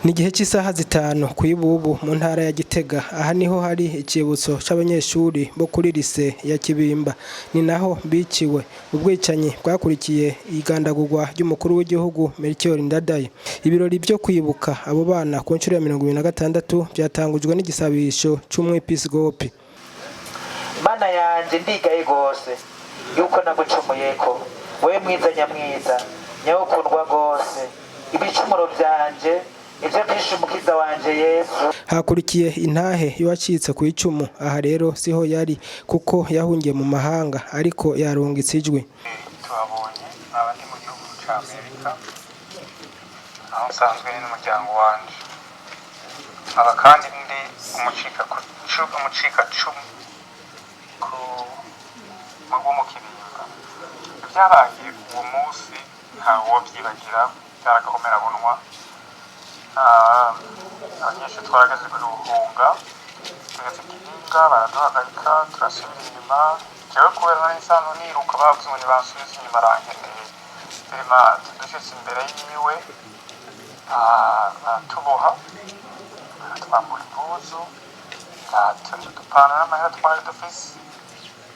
Ni igihe cy'isaha zitanu kw'ibubu mu ntara ya Gitega. Aha niho hari icibutso c'abanyeshuri bo kuri lycée ya KIBIMBA. Ni naho biciwe ubwicanyi bwakurikiye igandagurwa ry'umukuru w'igihugu Melchior Ndadaye. Ibirori byo kwibuka abo bana ku ncuro ya 26 byatangujwe n'igisabisho c'umwepiskopi. Mana yanje ndigaye gose yuko nagucumuyeko, we mwiza nyamwiza nyawukundwa gose, ibicumuro vyanje ivyo byinshi umukiza wanje Yesu. Hakurikiye Intahe yacitse kw'icumu. Aha rero siho yari kuko yahungiye mu mahanga ariko yarungitse ijwi. Tuhabonye abandi mu gihugu ca Amerika, aho nsanzwe n'umuryango wanje, aba kandi ndi umucika cumu ku mu KIBIMBA. Vyabaye uwo munsi ntawo vyibagira, byaragakomera bunwa. Abanyeshuri twarageze guhunga, tugeze Kiringa baraduhagarika, turasubira inyuma. Jewe kubera nari nsanzwe niruka, bavuze ngo nibansubize inyuma, arankeneye birima dushitse imbere yiwe, baratuboha, baratwambura impuzu, udupantaro n'amahera twari dufise,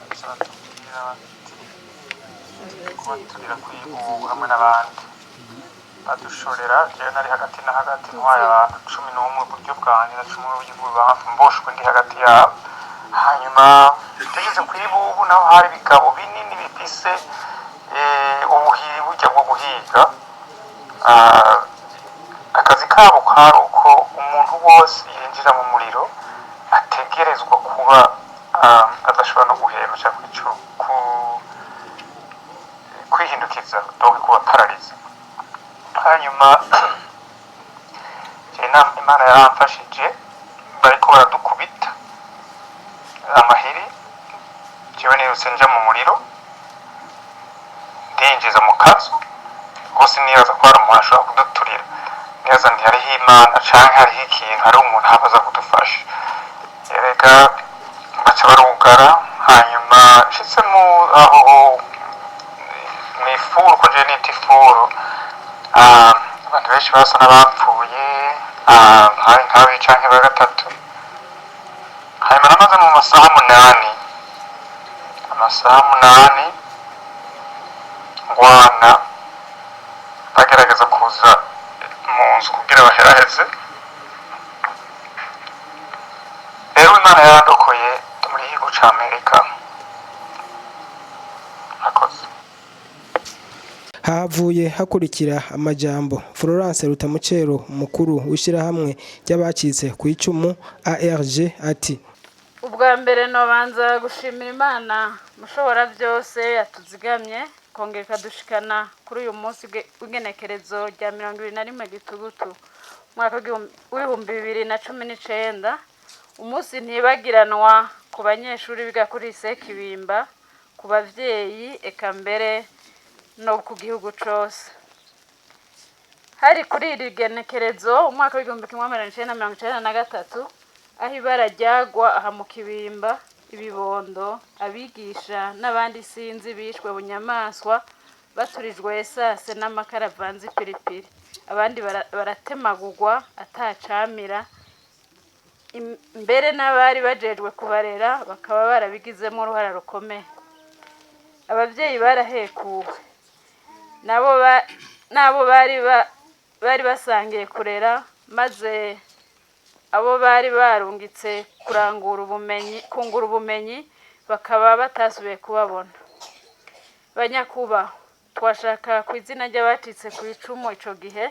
baratubwira bati kuba turira kw'ibubu hamwe n'abandi. Badushorera, jewe nari hagati na hagati, ntwaye abantu 11 iburyo bwanje na 10 bw'ibubamfu, mboshwe ndi hagati yabo. Hanyuma tugeze kw'ibubu naho hari ibigabo binini bifise ubuhiri burya bwo guhiga. Akazi kabo kari uko umuntu wose yinjira mu muriro ategerezwa kuba adashobora no guhema cyangwa kwihindukiza, donc kuba paralize. Hanyuma Imana yaramfashije, bariko baradukubita amahiri, jewe nirutse nja mu muriro, ndinjiza mu kazu, rwose nibaza ko hari umuntu ashobora kuduturira, nibaza nti hariho Imana canke hariho ikintu, hari umuntu habaza kudufasha. Erega baca barugara, hanyuma nshitse aho mw'ifuru, ko jewe nita ifuru, abantu benshi basa n'abapfuye, hari nk'abiri canke ba gatatu. Hanyuma namaze mu masaha 8 ngwana, bagerageza kuza mu nzu kugira baheraheze. Rero Imana yarandokoye muri igihugu ca Amerika. Havuye hakurikira amajambo. Florence Rutamucero, umukuru w'ishirahamwe ry'abacitse kw'icumu ARG, ati: ubwa mbere nobanza gushimira Imana mushobora byose yatuzigamye kongera ikadushikana kuri uyu munsi w'igenekerezo rya 21 Gitugutu mwaka w'ibihumbi 2019, umunsi ntibagiranwa ku banyeshuri biga kuri lycée KIBIMBA, ku bavyeyi, eka mbere no ku gihugu cose. Hari kuri iri genekerezo umwaka w'igihumbi 1993, aho ibara ryagwa aha mu KIBIMBA, ibibondo, abigisha n'abandi sinzi bishwe bunyamaswa, baturijwe esase n'amakara avanze ipiripiri, abandi baratemagurwa atacamira, mbere n'abari bajejwe kubarera bakaba barabigizemo uruhara rukomeye. Abavyeyi barahekuwe, nabo bari basangiye kurera, maze abo bari barungitse kungura ubumenyi bakaba batasubiye kubabona. Banyakubahwa, twashaka ku izina ry'abacitse kw'icumu ico gihe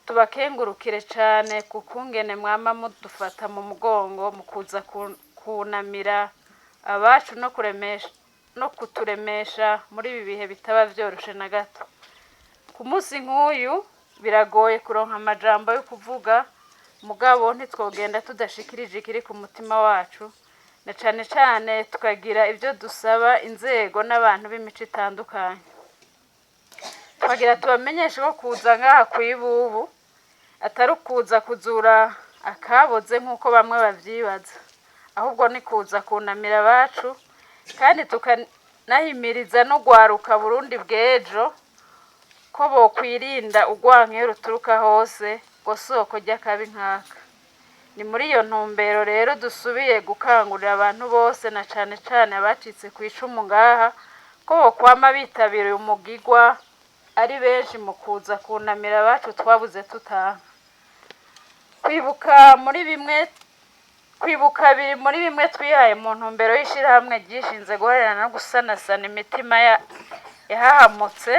tubakengurukire cane kukungene mwama mudufata mu mugongo mu kuza kunamira abacu no kuturemesha muri ibi bihe bitaba vyoroshe na gato. Ku munsi nk'uyu biragoye kuronka amajambo yo kuvuga, mugabo ntitwogenda tudashikirije ikiri ku mutima wacu, na cane cane tukagira ivyo dusaba inzego n'abantu b'imico itandukanye. Twagira tubamenyeshe ko kuza ngaha kw'ibubu atari ukuza kuzura akaboze nk'uko bamwe bavyibaza, ahubwo ni kuza kunamira abacu, kandi tukanahimiriza no gwaruka Burundi bw'ejo ko bokwirinda urwanke ruturuka hose, ngo soko ry'akabi nkaka. Ni muri iyo ntumbero rero dusubiye gukangurira abantu bose na cane cane abacitse kw'icumu ngaha ko bokwama bitabiriye umugigwa ari benshi mu kuza kunamira abacu twabuze tutaha. Kwibuka biri muri bimwe twihaye mu ntumbero y'ishirahamwe ryishinze guharanira no gusanasana imitima yahahamutse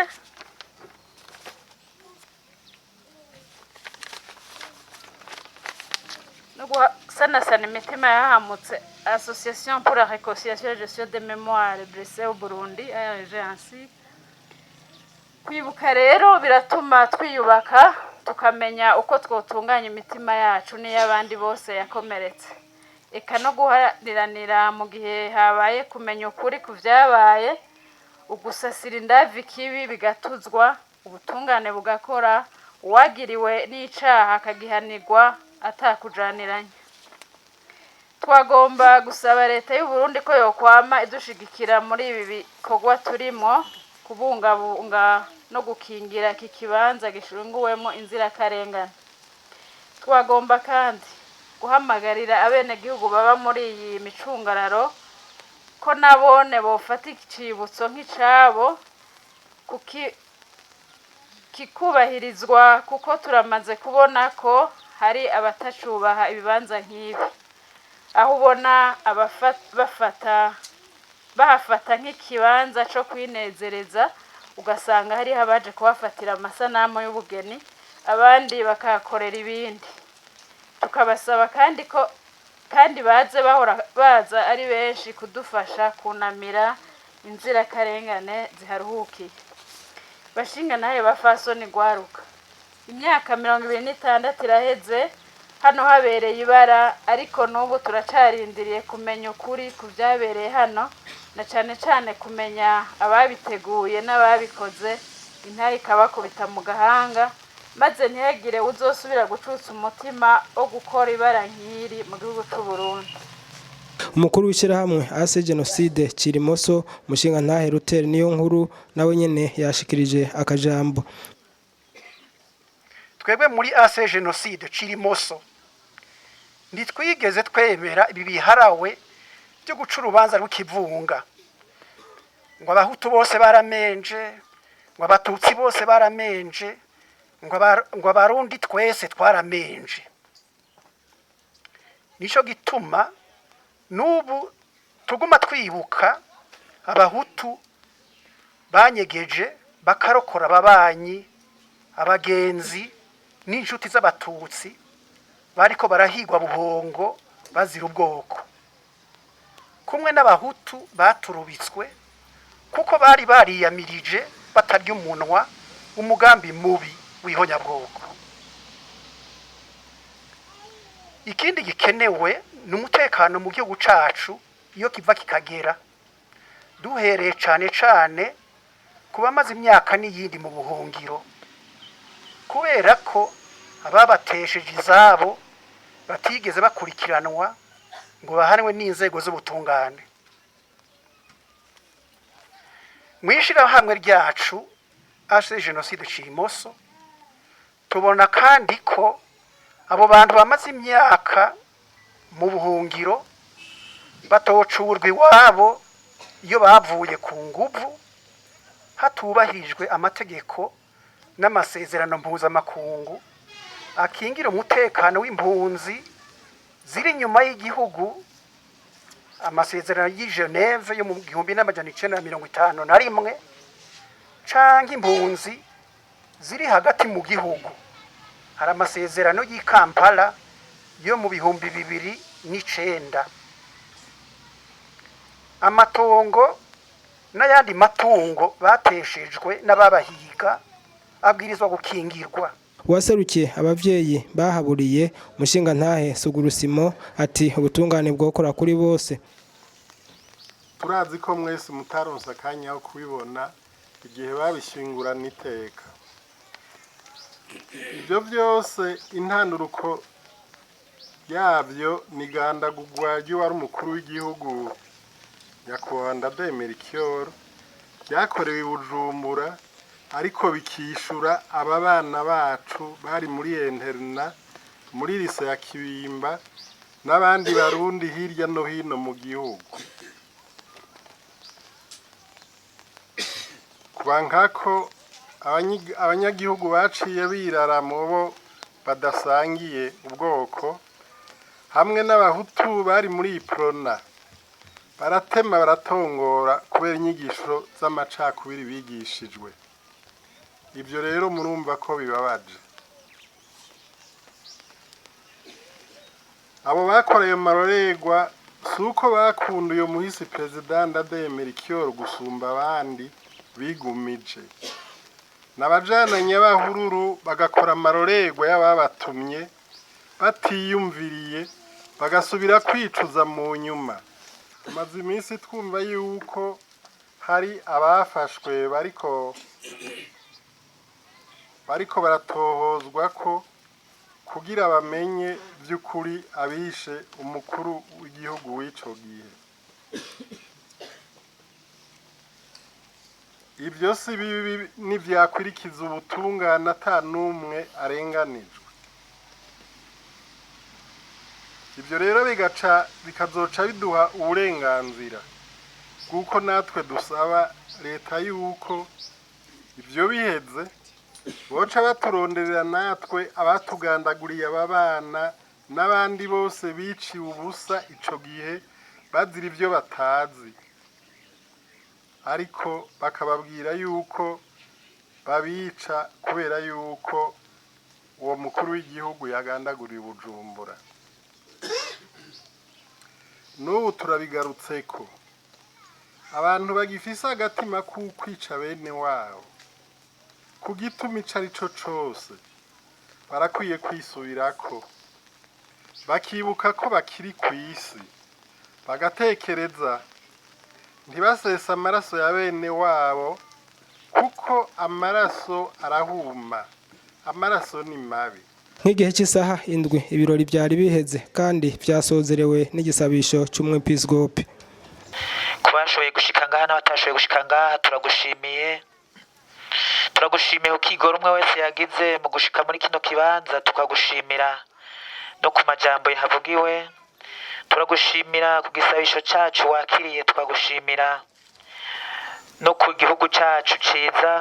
Association pour la réconciliation et gestion des mémoires blessées au Burundi ainsi. Kwibuka rero biratuma twiyubaka tukamenya uko twotunganya imitima yacu n'iy'abandi bose yakomeretse, eka no guhariranira mu gihe habaye kumenya ukuri ku vyabaye, ugusasira indavi ikibi bigatuzwa, ubutungane bugakora, uwagiriwe n'icaha akagihanirwa atakujaniranya. Twagomba gusaba leta y'u Burundi ko yokwama idushigikira muri ibi bikorwa turimo, kubungabunga no gukingira iki kibanza gishunguwemo inzirakarengane. Twagomba kandi guhamagarira abenegihugu baba muri iyi micungararo ko nabone bofata icibutso nk'icabo kikubahirizwa, kuko turamaze kubona ko hari abatacubaha ibibanza nk'ibi, aho ubona bahafata nk'ikibanza co kwinezereza, ugasanga hariho abaje kuhafatira amasanamu y'ubugeni, abandi bakahakorera ibindi. Tukabasaba kandi baza ari benshi kudufasha kunamira inzirakarengane ziharuhukiye. Bashinga naye bafasoni gwaruka, imyaka 26 iraheze hano habereye ibara, ariko n'ubu turacarindiriye kumenya ukuri ku vyabereye hano, na cane cane kumenya ababiteguye n'ababikoze, Intahe ikabakubita mu gahanga, maze ntihagire uzosubira gucutsa umutima wo gukora ibara nk'iri mu gihugu c'u Burundi. Umukuru w'ishirahamwe ase genocide Cirimoso mushinga Ntahe Ruteri niyo nkuru nawe nyene yashikirije akajambo. Twebwe muri ase genocide Cirimoso ntitwigeze twemera ibi biharawe byo guca urubanza rw'ikivunga, ngo abahutu bose baramenje, ngo abatutsi bose baramenje, ngo abarundi twese twaramenje. Nico gituma n'ubu tuguma twibuka abahutu banyegeje bakarokora ababanyi, abagenzi n'inshuti z'abatutsi bariko barahigwa buhongo bazira ubwoko, kumwe n'abahutu baturubitswe kuko bari bariyamirije batarya umunwa umugambi mubi w'ihonyabwoko. Ikindi gikenewe ni umutekano mu gihugu cacu iyo kiva kikagera, duhereye cane cane kuba maze imyaka n'iyindi mu buhungiro, kubera ko ababatesheje izabo batigeze bakurikiranwa ngo bahanwe n'inzego z'ubutungane. Mwishirahamwe ryacu ase genocide Cirimoso tubona kandi ko abo bantu bamaze imyaka mu buhungiro batocurwa iwabo iyo bavuye ku nguvu, hatubahirijwe amategeko n'amasezerano mpuzamakungu akingira umutekano w'impunzi ziri inyuma y'igihugu, amasezerano y'i Geneve yo mu 1951 canke impunzi ziri hagati mu gihugu. Hari amasezerano y'i Kampala yo mu 2009. Amatongo n'ayandi matungo bateshejwe n'ababahiga abwirizwa gukingirwa. Waserukiye abavyeyi bahaburiye mushinga Ntahe Sugurusimo ati ubutungane bwokora kuri bose. Turazi ko mwese mutaronse akanya ko kubibona igihe babishingurana iteka. Ibyo byose intanduruko yabyo ni gandagurwa ry'uwari umukuru w'igihugu nyakubahwa Ndadaye Melchior, byakorewe i Bujumbura ariko bikishura aba bana bacu bari muri interna muri lise ya Kibimba n'abandi barundi hirya no hino mu gihugu. Kubankako abanyagihugu baciye birara mu bo badasangiye ubwoko hamwe n'abahutu bari muri iprona baratema baratongora kubera inyigisho z'amacakubiri bigishijwe. Ibyo rero murumva ko bibabaje. Abo bakoreye marorerwa suko bakunda uyo muhisi president Ndadaye gusumba abandi bigumije. Nabajana nyabahururu bagakora marorerwa y'ababatumye batiyumviriye bagasubira kwicuza mu nyuma. Tumaze iminsi twumva yuko hari abafashwe bariko baratohozwa ko kugira bamenye by'ukuri abishe umukuru w'igihugu w'ico gihe. Ibyo si bibi nivyakwirikiza ubutungane ata numwe arenganijwe. Ibyo rero bikazoca biduha uburenganzira kuko natwe dusaba leta yuko ibyo biheze boca baturonderera natwe abatugandaguriye aba bana n'abandi bose biciwe ubusa ico gihe bazira ibyo batazi, ariko bakababwira yuko babica kubera yuko uwo mukuru w'igihugu yagandaguriye Bujumbura. N'ubu turabigarutseko abantu bagifise agatima kukwica bene wabo ku gituma ico arico cose barakwiye kwisubirako bakibuka ko bakiri kw'isi bagatekereza ntibasesa amaraso ya bene wabo kuko amaraso arahuma, amaraso ni mabi. Nk'igihe cy'isaha 7 ibirori byari biheze kandi byasozerewe n'igisabisho cy'umwepiskopi. Kubashoboye gushika ngaha n'abatashoboye gushika ngaha turagushimiye ukigora umwe wese yagize mu gushika muri kino kibanza, tukagushimira no ku majambo yahavugiwe, turagushimira ku gisabisho cacu wakiriye, tukagushimira no ku gihugu cacu ciza.